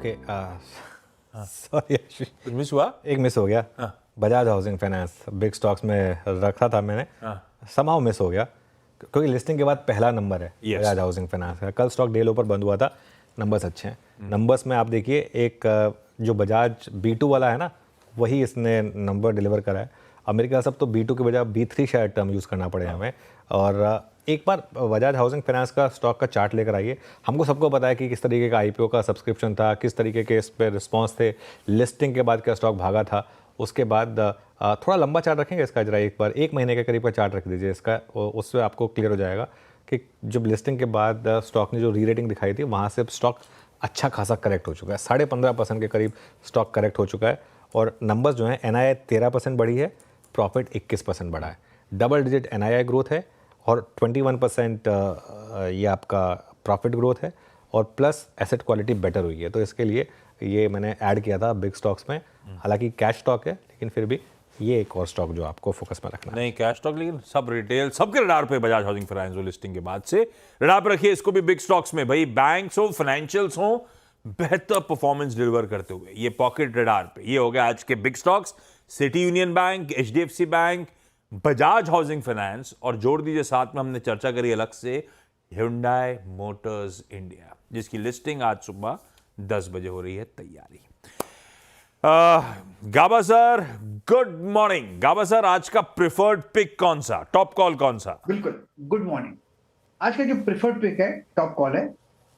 Okay हाँ। Sorry कुछ miss हुआ? एक मिस हो गया। हाँ। Bajaj housing finance big stocks में रखा था मैंने, समाउ मिस हो गया क्योंकि लिस्टिंग के बाद पहला नंबर है Yes. बजाज हाउसिंग फाइनेंस का। कल स्टॉक डे लो पर बंद हुआ था, नंबर्स अच्छे हैं। नंबर्स में आप देखिए, एक जो बजाज B2 वाला है ना, वही इसने नंबर डिलीवर करा है। अमेरिका सब तो B2 के बजाय B3 शायद टर्म यूज़ करना पड़े हमें। और एक बार बजाज हाउसिंग फाइनेंस का स्टॉक का चार्ट लेकर आइए। हमको सबको पता है कि किस तरीके का IPO का सब्सक्रिप्शन था, किस तरीके के इस पर रिस्पॉन्स थे, लिस्टिंग के बाद क्या स्टॉक भागा था। उसके बाद थोड़ा लंबा चार्ट रखेंगे इसका, जरा एक बार 1 महीने के करीब का चार्ट रख दीजिए इसका, उससे आपको क्लियर हो जाएगा कि जब लिस्टिंग के बाद स्टॉक ने जो री रेटिंग दिखाई थी, वहाँ से स्टॉक अच्छा खासा करेक्ट हो चुका है। 15.5% के करीब स्टॉक करेक्ट हो चुका है। और नंबर्स जो हैं, NII 13% बढ़ी है, प्रॉफिट 21% बढ़ा है, डबल डिजिट NII ग्रोथ है और 21% ये आपका प्रॉफिट ग्रोथ है, और प्लस एसेट क्वालिटी बेटर हुई है। तो इसके लिए ये मैंने ऐड किया था बिग स्टॉक्स में। हालांकि कैश स्टॉक है, लेकिन फिर भी ये एक और स्टॉक जो आपको फोकस में रखना है। नहीं कैश स्टॉक, लेकिन सब रिटेल सबके रडार पे बजाज हाउसिंग फाइनेंस जो लिस्टिंग के बाद से रडार पे रखिए इसको भी बिग स्टॉक्स में। भाई बैंक्स हो, फाइनेंशियल्स हो, बेहतर परफॉर्मेंस डिलीवर करते हुए ये पॉकेट रडार पे। ये हो गया आज के big stocks. City union bank, HDFC bank, Bajaj housing finance, और जोड़ दीजिए साथ में हमने चर्चा करी अलग से Hyundai मोटर्स इंडिया, जिसकी लिस्टिंग आज सुबह 10 बजे हो रही है तैयारी। गाबा सर, गुड मॉर्निंग। गाबा सर, आज का प्रिफर्ड पिक कौन सा, टॉप कॉल कौन सा? बिल्कुल, गुड मॉर्निंग। आज का जो प्रिफर्ड पिक है, टॉप कॉल है,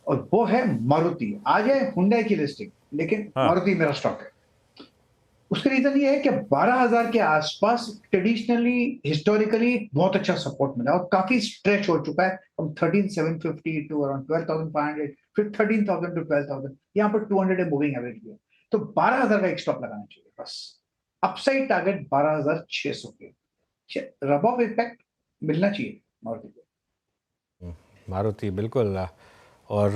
और वो है मारुति। आज है हुंडई की लिस्टिंग, लेकिन मारुति मेरा स्टॉक है। उसका रीजन ये है कि 12,000 के आसपास ट्रेडिशनली हिस्टोरिकली बहुत अच्छा सपोर्ट मिला और काफी स्ट्रेच हो चुका है। अब 13,750 टू अराउंड 12,500, फिर 13,000 टू 12,000, यहाँ पर 200 है मूविंग एवरेज भी है। तो 12,000 का एक स्टॉप लगाना चाहिए बस। अपसाइड टारगेट 12,600 के, रब ऑफ इफेक्ट मिलना चाहिए मारुति को। मारुति बिल्कुल। और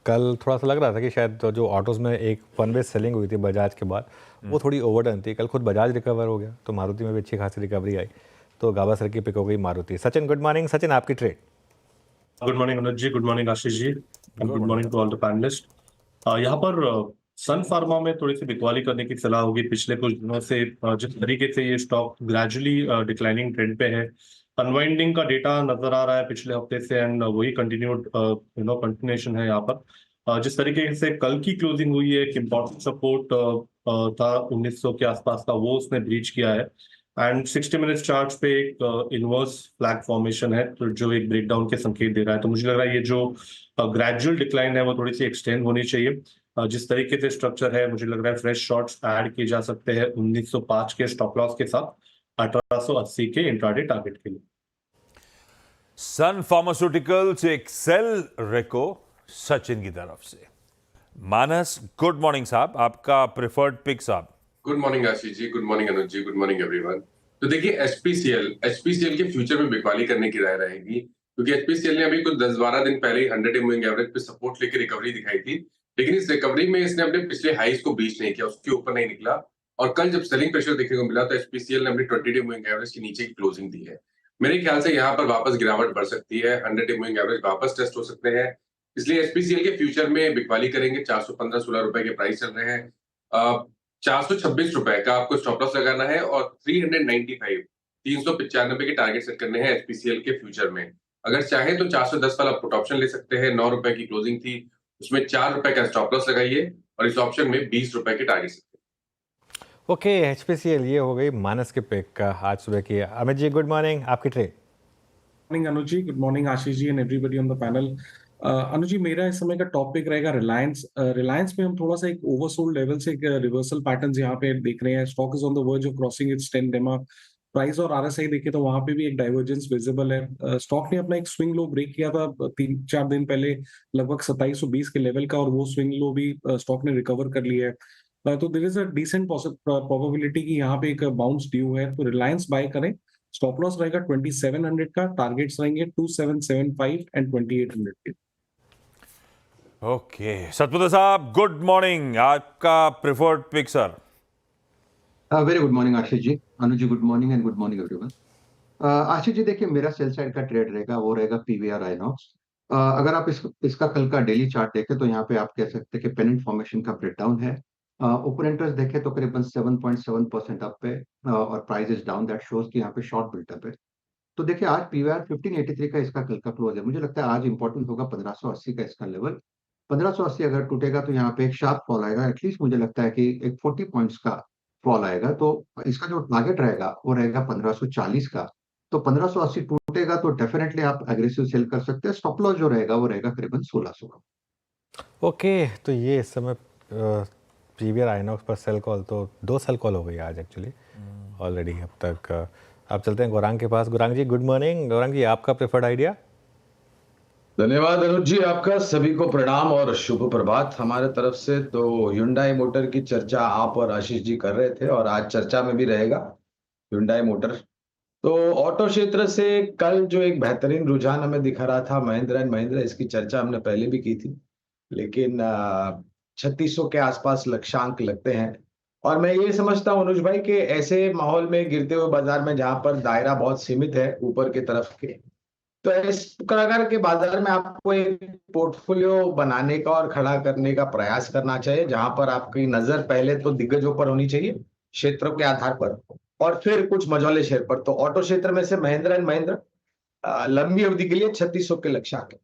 कल थोड़ा सा लग रहा था कि शायद जो ऑटोज़ में एक वन वे सेलिंग हुई थी बजाज के बाद, वो थोड़ी ओवरडन थी। कल खुद बजाज रिकवर हो गया, तो मारुति में भी अच्छी खासी रिकवरी आई। तो गाबा सर की पिक हो गई मारुति। Sachin, good morning. सचिन, आपकी trade. Good morning Anuj ji, good morning Ashish ji, and good morning to all the panelists. यहाँ पर सन फार्मा में थोड़ी सी बिकवाली करने की सलाह होगी। पिछले कुछ दिनों से जिस तरीके से ये स्टॉक ग्रेजुअली डिक्लाइनिंग ट्रेंड पे है, अनवाइंडिंग का डेटा नजर आ रहा है पिछले हफ्ते से, एंड वही कंटिन्यूड कंटिन्यूएशन है यहाँ पर। जिस तरीके से कल की क्लोजिंग हुई है, एक इम्पोर्टेंट सपोर्ट था 1900 के आसपास का, वो उसने ब्रीच किया है। एंड 60 मिनट्स चार्ट पे एक इनवर्स फ्लैग फॉर्मेशन है, तो जो एक ब्रेकडाउन के संकेत दे रहा है। तो मुझे लग रहा है ये जो ग्रेजुअल डिक्लाइन है वो थोड़ी सी एक्सटेंड होनी चाहिए। जिस तरीके से स्ट्रक्चर है, मुझे लग रहा है फ्रेश शॉर्ट्स ऐड किए जा सकते हैं 1905 के स्टॉप लॉस के साथ 1880 के इंट्राडे टारगेट के लिए। सन फार्मास्यूटिकल्स एक सेल रेको सचिन की तरफ से। मानस, गुड मॉर्निंग साहब, आपका प्रिफर्ड पिक साहब। गुड मॉर्निंग आशीष जी, good morning Anuj ji, good morning everyone. तो देखिए एचपीसीएल के फ्यूचर में बिकवाली करने की राय रहेगी, क्योंकि एचपीसीएल ने अभी कुछ 10-12 दिन पहले ही 100 मूविंग एवरेज पे सपोर्ट लेकर रिकवरी दिखाई थी, लेकिन इस रिकवरी में इसने अपने पिछले हाईज को ब्रीच नहीं किया, उसके ऊपर नहीं निकला। और कल जब सेलिंग प्रेशर देखने को मिला, तो एचपीसीएल ने अपनी 20 मूविंग एवरेज के नीचे की क्लोजिंग दी है। मेरे ख्याल से यहाँ पर वापस गिरावट बढ़ सकती है, 100 मूविंग एवरेज वापस टेस्ट हो सकते हैं, इसलिए एचपीसीएल के फ्यूचर में बिकवाली करेंगे। 415-16 रुपए के प्राइस चल रहे हैं। 426 रुपए का आपको स्टॉप लॉस लगाना है और 395 के टारगेट सेट करने हैं एचपीसीएल के फ्यूचर में। अगर चाहे तो 410 वाला पुट ऑप्शन ले सकते हैं, 9 रुपए की क्लोजिंग थी, उसमें 4 रुपए का स्टॉप लॉस लगाइए और इस ऑप्शन में 20 रुपए के टारगेट सेट करिए। ओके, HPCL ये हो गई मानस के पिक का आज सुबह की। अमित जी, गुड मॉर्निंग, आपकी trade. Morning Anuj ji, good morning Ashish ji and everybody on the panel. Anuj ji, मेरा इस समय का टॉपिक रहेगा रिलायंस। रिलायंस में हम थोड़ा सा एक ओवरसोल्ड लेवल से एक रिवर्सल पैटर्न्स यहाँ पे देख रहे हैं। Stock is on the verge of crossing it's 10 डेमा प्राइस और RSI देखे तो वहां पे भी एक डाइवर्जेंस विजिबल है। स्टॉक ने अपना एक स्विंग लो ब्रेक किया था 3-4 दिन पहले, लगभग 2720 के लेवल का, और वो स्विंग लो भी स्टॉक ने रिकवर कर लिया है। तो there is a decent probability कि यहाँ पे एक बाउंस ड्यू है, तो रिलायंस बाय करें। स्टॉप लॉस रहेगा 2700 का, टारगेट्स रहेंगे 2775 एंड 2800 के। ओके, सतपुत्र साहब, गुड मॉर्निंग, आपका preferred pick sir. Very good morning Ashish ji, Anuj ji good morning and good morning everyone. Ashish ji देखिए, मेरा सेल साइड का ट्रेड रहेगा, वो रहेगा PVR आइनॉक्स। अगर आप इसका कल का डेली चार्ट देखें तो यहाँ पे आप कह सकते हैं कि पेनिट फॉर्मेशन का ब्रेकडाउन है। ओपन इंटरेस्ट देखें तो करीबन 7.7% अप पे, और price is down, that shows कि यहाँ पे शॉर्ट बिल्टअप है। तो देखिए आज पीवीआर 1583 का इसका कल का क्लोज है। मुझे लगता है आज इंपॉर्टेंट होगा 1580 का इसका लेवल। 1580 अगर टूटेगा तो यहाँ पे एक शार्प फॉल आएगा। एटलीस्ट मुझे लगता है कि एक 40 पॉइंट्स का फॉल आएगा। तो इसका जो टारगेट रहेगा वो रहेगा 1540 का। तो 1580 टूटेगा तो डेफिनेटली आप एग्रेसिव सेल कर सकते हैं। स्टॉप लॉस जो रहेगा वो रहेगा करीबन 1600 का। ओके, तो ये इस समय पीवीआर आइनॉक्स पर सेल कॉल तो 2 सेल कॉल हो गई आज एक्चुअली ऑलरेडी अब तक। आप चलते हैं गौरांग के पास। गौरांग जी गुड मॉर्निंग। गौरांग जी आपका प्रेफर्ड आइडिया? धन्यवाद अनुज जी, आपका सभी को प्रणाम और शुभ प्रभात हमारे तरफ से। तो Hyundai मोटर की चर्चा आप और आशीष जी कर रहे थे और आज चर्चा में भी रहेगा Hyundai मोटर। तो ऑटो क्षेत्र से कल जो एक बेहतरीन रुझान हमें दिखा रहा था महिंद्रा एंड महिंद्रा, इसकी चर्चा हमने पहले भी की थी, लेकिन 3600 के आसपास लक्ष्यांक लगते हैं। और मैं ये समझता हूँ अनुज भाई कि ऐसे माहौल में गिरते हुए बाजार में जहां पर दायरा बहुत सीमित है ऊपर की तरफ के, तो इस प्रकार के बाजार में आपको एक पोर्टफोलियो बनाने का और खड़ा करने का प्रयास करना चाहिए, जहां पर आपकी नजर पहले तो दिग्गजों पर होनी चाहिए क्षेत्रों के आधार पर, और फिर कुछ मझौले शेयर पर। तो ऑटो क्षेत्र में से महिंद्रा एंड महिंद्रा लंबी अवधि के लिए 3600 के लक्ष्यांक है।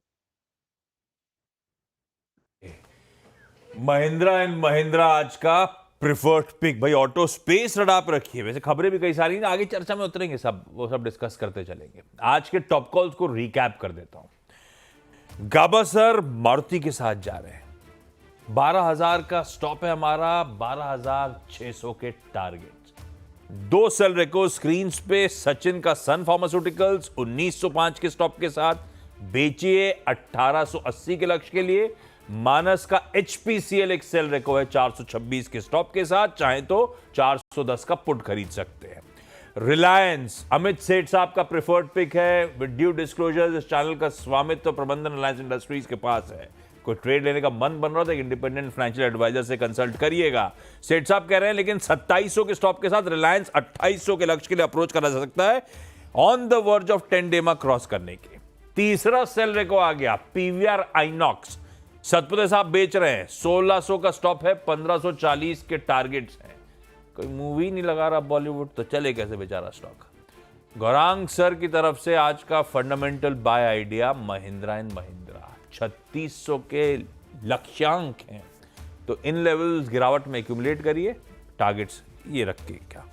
महिंद्रा एंड महिंद्रा आज का प्रिफर्ड पिक। भाई ऑटो स्पेस रडार पर रखिए। वैसे खबरें भी कई सारी हैं, आगे चर्चा में उतरेंगे, वो सब डिस्कस करते चलेंगे। आज के टॉप कॉल्स को रिकैप कर देता हूं। गाभासर मारुति के साथ जा रहे हैं। 12,000 का स्टॉप है हमारा, 12,600 के टारगेट। 2 सेल रेको स्क्रीन पे। सचिन का सन फार्मास्यूटिकल्स 1905 के स्टॉप के साथ बेचिए 1880 के लक्ष्य के लिए। मानस का HPCL एक सेल रेको है 426 के स्टॉप के साथ, चाहे तो 410 का पुट खरीद सकते हैं। रिलायंस अमित सेठ साहब का प्रेफर्ड पिक है। विद ड्यू डिस्क्लोजर इस चैनल का स्वामित्व प्रबंधन रिलायंस इंडस्ट्रीज के पास है। कोई ट्रेड लेने का मन बन रहा था, इंडिपेंडेंट फाइनेंशियल एडवाइजर से कंसल्ट करिएगा। सेठ साहब कह रहे हैं लेकिन 2700 के स्टॉप के साथ रिलायंस 2800 के लक्ष्य के लिए अप्रोच करा जा सकता है, ऑन द वर्ज ऑफ 10 डेमा क्रॉस करने के। तीसरा सेल रेको आ गया पीवीआर आइनॉक्स। सतपुते साहब बेच रहे हैं, 1600 का स्टॉप है, 1540 के टारगेट्स हैं। कोई मूवी नहीं लगा रहा बॉलीवुड, तो चले कैसे बेचारा स्टॉक। गौरांग सर की तरफ से आज का fundamental buy idea Mahindra and Mahindra 3600 के लक्ष्यांक हैं। तो इन लेवल्स गिरावट में एक्यूमुलेट करिए, टारगेट्स ये रख के क्या